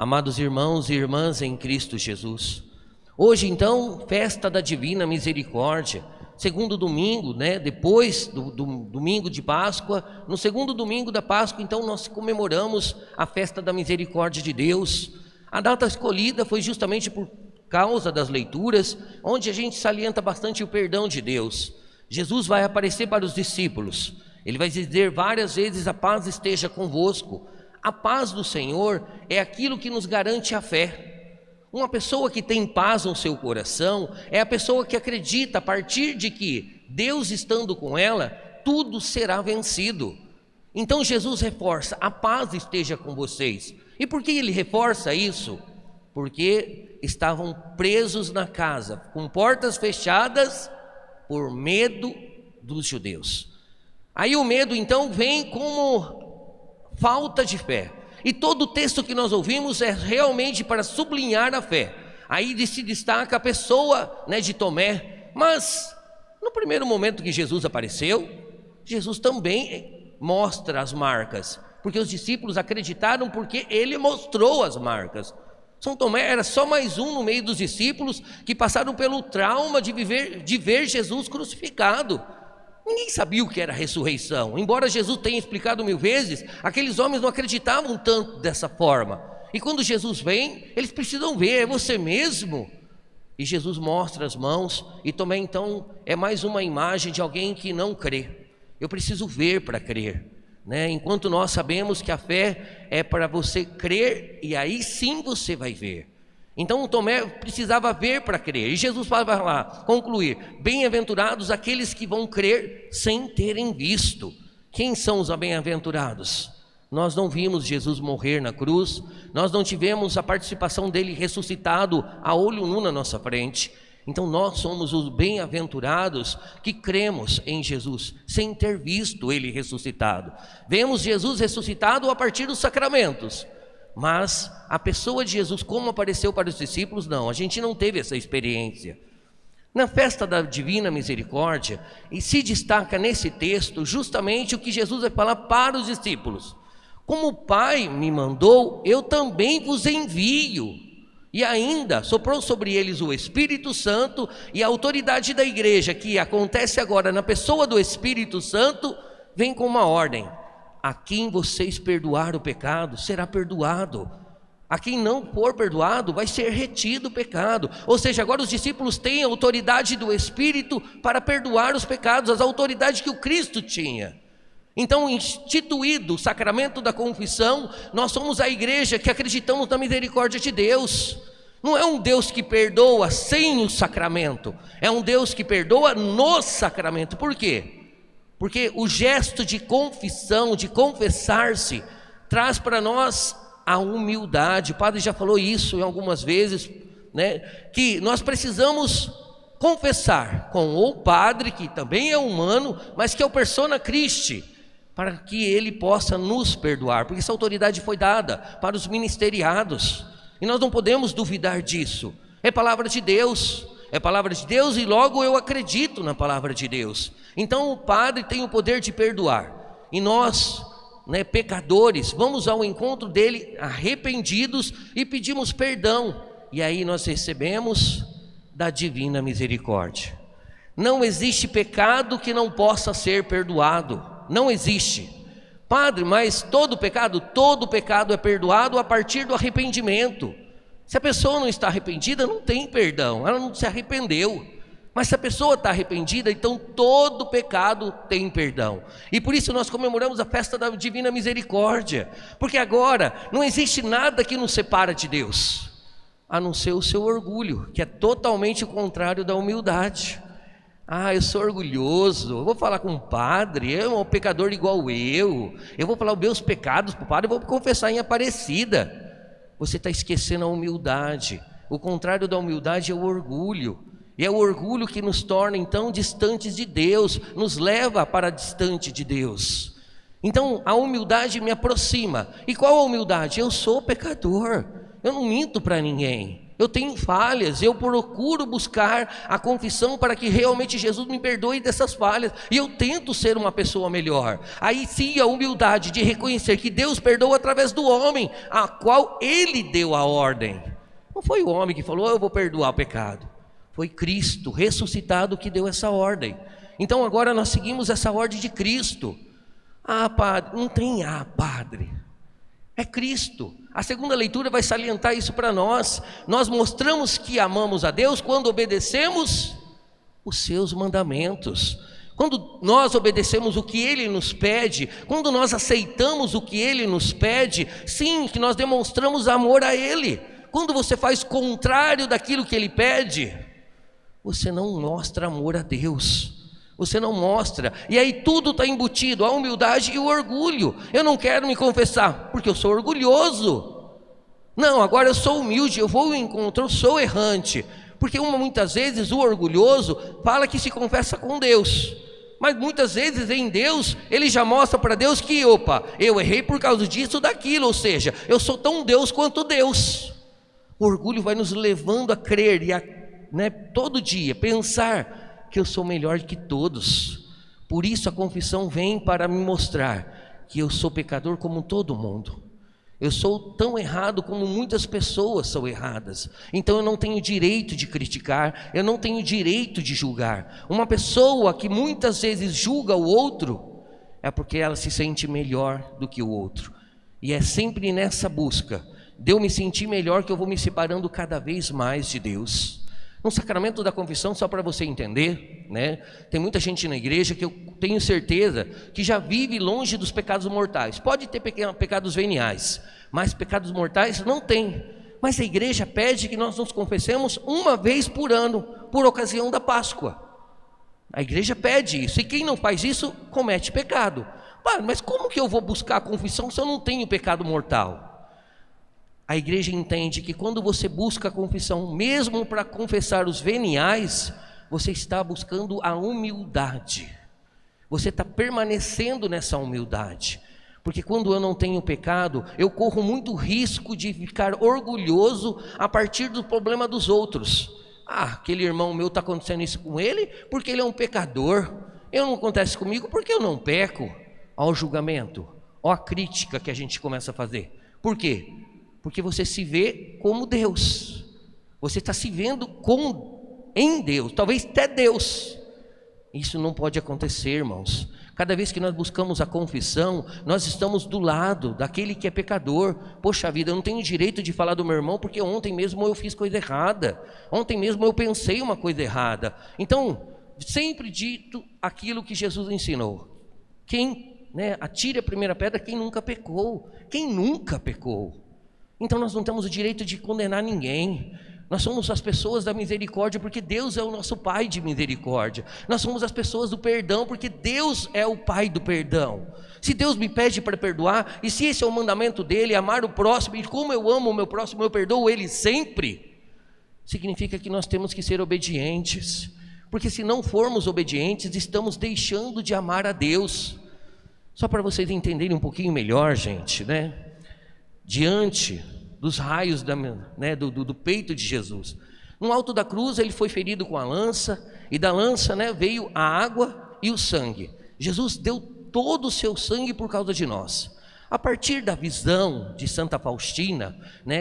Amados irmãos e irmãs em Cristo Jesus, hoje então, festa da Divina Misericórdia, segundo domingo, depois do domingo de Páscoa, no segundo domingo da Páscoa, então nós comemoramos a festa da misericórdia de Deus. A data escolhida foi justamente por causa das leituras, onde a gente salienta bastante o perdão de Deus. Jesus vai aparecer para os discípulos, ele vai dizer várias vezes: a paz esteja convosco. A paz do Senhor é aquilo que nos garante a fé. Uma pessoa que tem paz no seu coração é a pessoa que acredita, a partir de que Deus estando com ela, tudo será vencido. Então Jesus reforça: a paz esteja com vocês. E por que ele reforça isso? Porque estavam presos na casa, com portas fechadas, por medo dos judeus. Aí o medo então vem como falta de fé. E todo o texto que nós ouvimos é realmente para sublinhar a fé. Aí se destaca a pessoa de Tomé. Mas no primeiro momento que Jesus apareceu, Jesus também mostra as marcas, porque os discípulos acreditaram porque ele mostrou as marcas. São Tomé era só mais um no meio dos discípulos que passaram pelo trauma de ver Jesus crucificado. Ninguém sabia o que era ressurreição. Embora Jesus tenha explicado 1000 vezes, aqueles homens não acreditavam tanto dessa forma. E quando Jesus vem, eles precisam ver: é você mesmo? E Jesus mostra as mãos. E Tomé então é mais uma imagem de alguém que não crê. Eu preciso ver para crer, enquanto nós sabemos que a fé é para você crer, e aí sim você vai ver. Então Tomé precisava ver para crer, e Jesus vai lá concluir: bem-aventurados aqueles que vão crer sem terem visto. Quem são os bem-aventurados? Nós não vimos Jesus morrer na cruz, nós não tivemos a participação dele ressuscitado a olho nu na nossa frente. Então nós somos os bem-aventurados que cremos em Jesus sem ter visto ele ressuscitado. Vemos Jesus ressuscitado a partir dos sacramentos, mas a pessoa de Jesus, como apareceu para os discípulos, não, a gente não teve essa experiência. Na festa da Divina Misericórdia, e se destaca nesse texto justamente o que Jesus vai falar para os discípulos: como o Pai me mandou, eu também vos envio. E ainda soprou sobre eles o Espírito Santo, e a autoridade da igreja, que acontece agora na pessoa do Espírito Santo, vem com uma ordem: a quem vocês perdoar o pecado, será perdoado. A quem não for perdoado, vai ser retido o pecado. Ou seja, agora os discípulos têm a autoridade do Espírito para perdoar os pecados, as autoridades que o Cristo tinha. Então, instituído o sacramento da confissão, nós somos a igreja que acreditamos na misericórdia de Deus. Não é um Deus que perdoa sem o sacramento, é um Deus que perdoa no sacramento. Por quê? Porque o gesto de confissão, de confessar-se, traz para nós a humildade. O padre já falou isso em algumas vezes, que nós precisamos confessar com o padre, que também é humano, mas que é o persona Christi, para que ele possa nos perdoar, porque essa autoridade foi dada para os ministeriados, e nós não podemos duvidar disso. É palavra de Deus. É palavra de Deus, e logo eu acredito na palavra de Deus. Então o Padre tem o poder de perdoar, e nós, pecadores, vamos ao encontro dele arrependidos e pedimos perdão, e aí nós recebemos da divina misericórdia. Não existe pecado que não possa ser perdoado, não existe. Padre, mas todo pecado é perdoado a partir do arrependimento. Se a pessoa não está arrependida, não tem perdão, ela não se arrependeu. Mas se a pessoa está arrependida, então todo pecado tem perdão. E por isso nós comemoramos a festa da Divina Misericórdia, porque agora não existe nada que nos separa de Deus, a não ser o seu orgulho, que é totalmente o contrário da humildade. Eu sou orgulhoso, eu vou falar com o padre, é um pecador igual eu vou falar os meus pecados para o padre, eu vou confessar em Aparecida. Você está esquecendo a humildade. O contrário da humildade é o orgulho, e é o orgulho que nos torna então distantes de Deus, nos leva para distante de Deus. Então a humildade me aproxima. E qual a humildade? Eu sou pecador, eu não minto para ninguém, eu tenho falhas, eu procuro buscar a confissão para que realmente Jesus me perdoe dessas falhas, e eu tento ser uma pessoa melhor. Aí sim a humildade de reconhecer que Deus perdoa através do homem, a qual Ele deu a ordem. Não foi o homem que falou, eu vou perdoar o pecado. Foi Cristo ressuscitado que deu essa ordem. Então agora nós seguimos essa ordem de Cristo. Ah, padre, não tem padre. É Cristo. A segunda leitura vai salientar isso para nós. Nós mostramos que amamos a Deus quando obedecemos os seus mandamentos. Quando nós obedecemos o que Ele nos pede, quando nós aceitamos o que Ele nos pede, sim, que nós demonstramos amor a Ele. Quando você faz contrário daquilo que Ele pede, você não mostra amor a Deus. Você não mostra, e aí tudo está embutido, a humildade e o orgulho. Eu não quero me confessar, porque eu sou orgulhoso. Não, agora eu sou humilde, eu vou ao encontro, eu sou errante. Porque muitas vezes o orgulhoso fala que se confessa com Deus, mas muitas vezes em Deus, ele já mostra para Deus que, opa, eu errei por causa disso ou daquilo, ou seja, eu sou tão Deus quanto Deus. O orgulho vai nos levando a crer e a, todo dia pensar que eu sou melhor que todos. Por isso a confissão vem para me mostrar que eu sou pecador como todo mundo. Eu sou tão errado como muitas pessoas são erradas. Então eu não tenho direito de criticar, eu não tenho direito de julgar. Uma pessoa que muitas vezes julga o outro é porque ela se sente melhor do que o outro. E é sempre nessa busca de eu me sentir melhor que eu vou me separando cada vez mais de Deus. No sacramento da confissão, só para você entender, tem muita gente na igreja que eu tenho certeza que já vive longe dos pecados mortais. Pode ter pecados veniais, mas pecados mortais não tem. Mas a igreja pede que nós nos confessemos uma vez por ano, por ocasião da Páscoa. A igreja pede isso, e quem não faz isso comete pecado. Mas como que eu vou buscar a confissão se eu não tenho pecado mortal? A igreja entende que quando você busca a confissão, mesmo para confessar os veniais, você está buscando a humildade. Você está permanecendo nessa humildade. Porque quando eu não tenho pecado, eu corro muito risco de ficar orgulhoso a partir do problema dos outros. Aquele irmão meu está acontecendo isso com ele porque ele é um pecador. Eu não acontece comigo porque eu não peco. Olha o julgamento, olha a crítica que a gente começa a fazer. Por quê? Porque você se vê como Deus. Você está se vendo em Deus, talvez até Deus. Isso não pode acontecer, irmãos. Cada vez que nós buscamos a confissão, nós estamos do lado daquele que é pecador. Poxa vida, eu não tenho direito de falar do meu irmão, porque ontem mesmo eu fiz coisa errada. Ontem mesmo eu pensei uma coisa errada. Então, sempre dito aquilo que Jesus ensinou. Atire a primeira pedra quem nunca pecou. Quem nunca pecou? Então nós não temos o direito de condenar ninguém. Nós somos as pessoas da misericórdia porque Deus é o nosso Pai de misericórdia. Nós somos as pessoas do perdão porque Deus é o Pai do perdão. Se Deus me pede para perdoar, e se esse é o mandamento dele, amar o próximo, e como eu amo o meu próximo, eu perdoo ele sempre, significa que nós temos que ser obedientes. Porque se não formos obedientes, estamos deixando de amar a Deus. Só para vocês entenderem um pouquinho melhor, gente, diante dos raios do peito de Jesus, no alto da cruz ele foi ferido com a lança, e da lança veio a água e o sangue. Jesus deu todo o seu sangue por causa de nós. A partir da visão de Santa Faustina,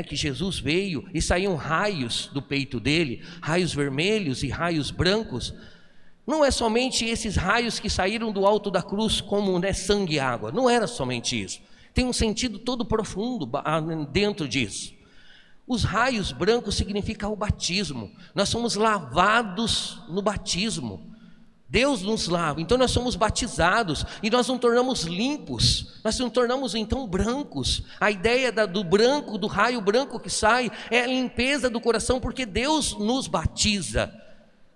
que Jesus veio e saíam raios do peito dele, raios vermelhos e raios brancos, não é somente esses raios que saíram do alto da cruz como sangue e água, não era somente isso. Tem um sentido todo profundo dentro disso. Os raios brancos significam o batismo. Nós somos lavados no batismo. Deus nos lava, então nós somos batizados e nós nos tornamos limpos, nós nos tornamos então brancos. A ideia do branco, do raio branco que sai, é a limpeza do coração, porque Deus nos batiza,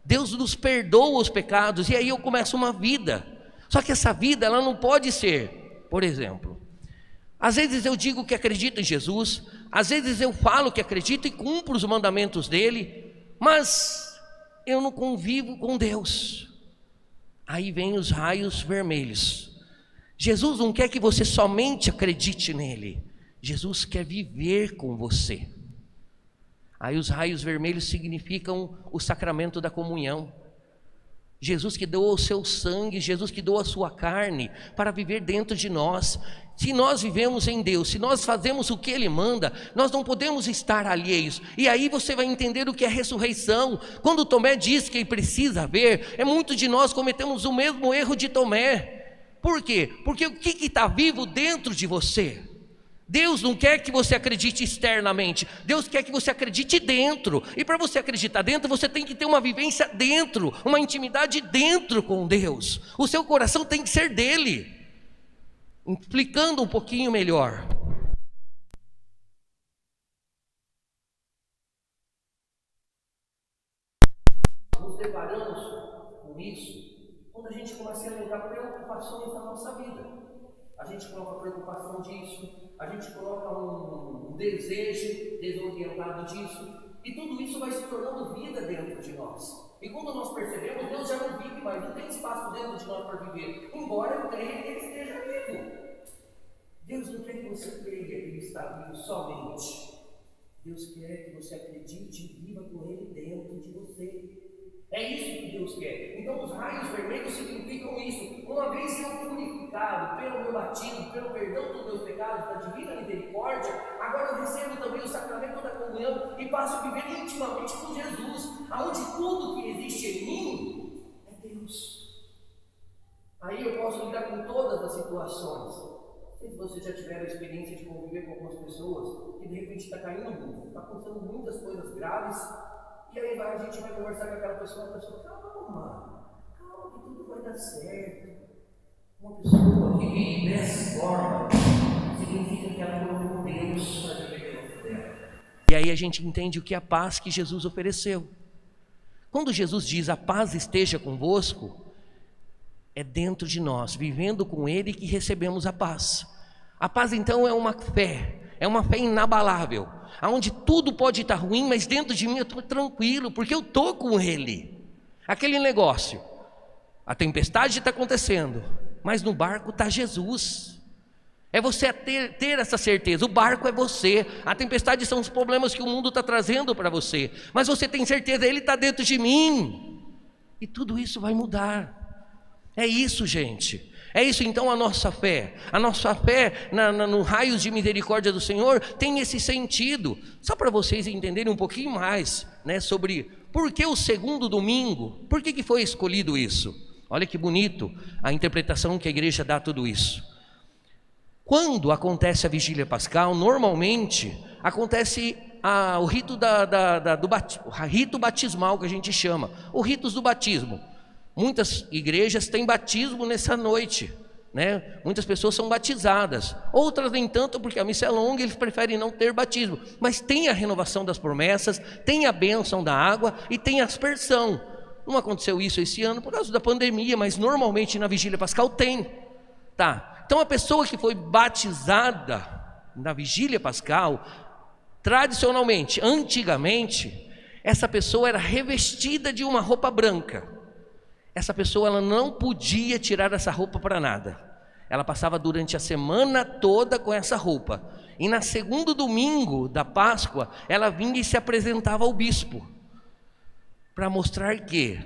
Deus nos perdoa os pecados, e aí eu começo uma vida. Só que essa vida, ela não pode ser, por exemplo, às vezes eu digo que acredito em Jesus, às vezes eu falo que acredito e cumpro os mandamentos dele, mas eu não convivo com Deus. Aí vem os raios vermelhos. Jesus não quer que você somente acredite nele, Jesus quer viver com você. Aí os raios vermelhos significam o sacramento da comunhão. Jesus que doou o seu sangue, Jesus que doou a sua carne para viver dentro de nós. Se nós vivemos em Deus, se nós fazemos o que Ele manda, nós não podemos estar alheios. E aí você vai entender o que é ressurreição. Quando Tomé diz que precisa ver, muitos de nós cometemos o mesmo erro de Tomé. Por quê? Porque o que está vivo dentro de você? Deus não quer que você acredite externamente, Deus quer que você acredite dentro. E para você acreditar dentro, você tem que ter uma vivência dentro, uma intimidade dentro com Deus. O seu coração tem que ser dele. Explicando um pouquinho melhor, nos deparamos com isso quando a gente começa a elevar preocupações na nossa vida. A gente coloca preocupação disso, a gente coloca um desejo desorientado disso, e tudo isso vai se tornando vida dentro de nós. E quando nós percebemos, Deus já não vive mais, não tem espaço dentro de nós para viver, embora eu creia que Ele esteja vivo. Deus não quer que você creia que Ele está vivo somente. Deus quer que você acredite e viva com Ele dentro de você. É isso que Deus quer. Então os raios vermelhos significam isso. Uma vez eu purificado pelo meu batismo, pelo perdão dos meus pecados, da divina misericórdia, agora eu recebo também o sacramento da comunhão e passo a viver intimamente com Jesus, aonde tudo que existe em mim é Deus. Aí eu posso lidar com todas as situações. Não sei se vocês já tiveram a experiência de conviver com algumas pessoas que de repente está caindo muito, está acontecendo muitas coisas graves. E aí a gente vai conversar com aquela pessoa, a pessoa, calma que tudo vai dar certo. Uma pessoa que vive dessa forma, significa que ela não tem Deus para viver dentro dela. E aí a gente entende o que é a paz que Jesus ofereceu. Quando Jesus diz, a paz esteja convosco, é dentro de nós, vivendo com Ele, que recebemos a paz. A paz então é uma fé inabalável, onde tudo pode estar ruim, mas dentro de mim eu estou tranquilo, porque eu estou com Ele. Aquele negócio, a tempestade está acontecendo, mas no barco está Jesus. É você ter essa certeza, o barco é você, a tempestade são os problemas que o mundo está trazendo para você, mas você tem certeza, Ele está dentro de mim, e tudo isso vai mudar. É isso, gente. É isso então a nossa fé no raios de misericórdia do Senhor tem esse sentido. Só para vocês entenderem um pouquinho mais, né, sobre por que o segundo domingo, por que foi escolhido isso. Olha que bonito a interpretação que a igreja dá a tudo isso. Quando acontece a vigília pascal, normalmente acontece o rito o rito batismal, que a gente chama, o ritos do batismo. Muitas igrejas têm batismo nessa noite, né? Muitas pessoas são batizadas, outras nem tanto, porque a missa é longa, eles preferem não ter batismo, mas tem a renovação das promessas, tem a bênção da água e tem a aspersão. Não aconteceu isso esse ano por causa da pandemia, mas normalmente na vigília pascal tem, tá? Então a pessoa que foi batizada na vigília pascal, tradicionalmente, antigamente, essa pessoa era revestida de uma roupa branca. Essa pessoa ela não podia tirar essa roupa para nada. Ela passava durante a semana toda com essa roupa. E na segundo domingo da Páscoa, ela vinha e se apresentava ao bispo, para mostrar que,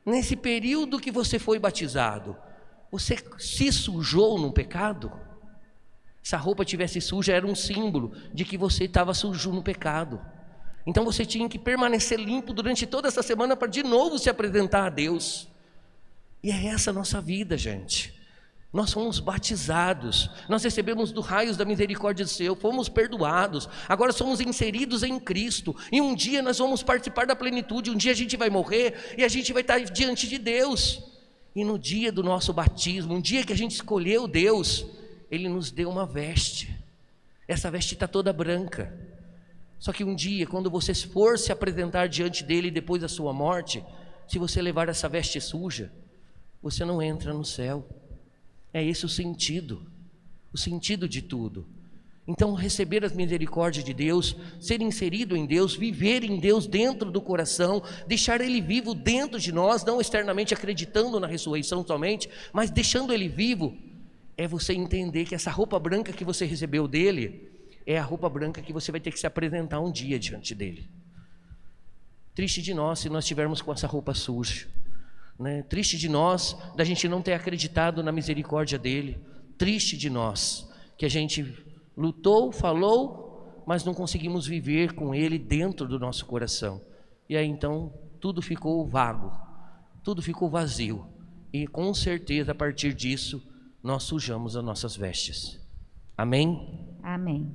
nesse período que você foi batizado, você se sujou no pecado? Se a roupa tivesse suja, era um símbolo de que você estava sujo no pecado. Então você tinha que permanecer limpo durante toda essa semana para de novo se apresentar a Deus. E é essa a nossa vida, gente. Nós fomos batizados, nós recebemos do raios da misericórdia do Senhor, fomos perdoados, agora somos inseridos em Cristo, e um dia nós vamos participar da plenitude, um dia a gente vai morrer, e a gente vai estar diante de Deus, e no dia do nosso batismo, um dia que a gente escolheu Deus, Ele nos deu uma veste, essa veste está toda branca, só que um dia, quando você for se apresentar diante dEle depois da sua morte, se você levar essa veste suja, você não entra no céu. É esse o sentido de tudo. Então receber as misericórdias de Deus, ser inserido em Deus, viver em Deus dentro do coração, deixar Ele vivo dentro de nós, não externamente acreditando na ressurreição somente, mas deixando Ele vivo, é você entender que essa roupa branca que você recebeu dEle, é a roupa branca que você vai ter que se apresentar um dia diante dele. Triste de nós se nós estivermos com essa roupa suja, né? Triste de nós da gente não ter acreditado na misericórdia dele. Triste de nós que a gente lutou, falou, mas não conseguimos viver com ele dentro do nosso coração. E aí então tudo ficou vago, tudo ficou vazio. E com certeza a partir disso nós sujamos as nossas vestes. Amém? Amém.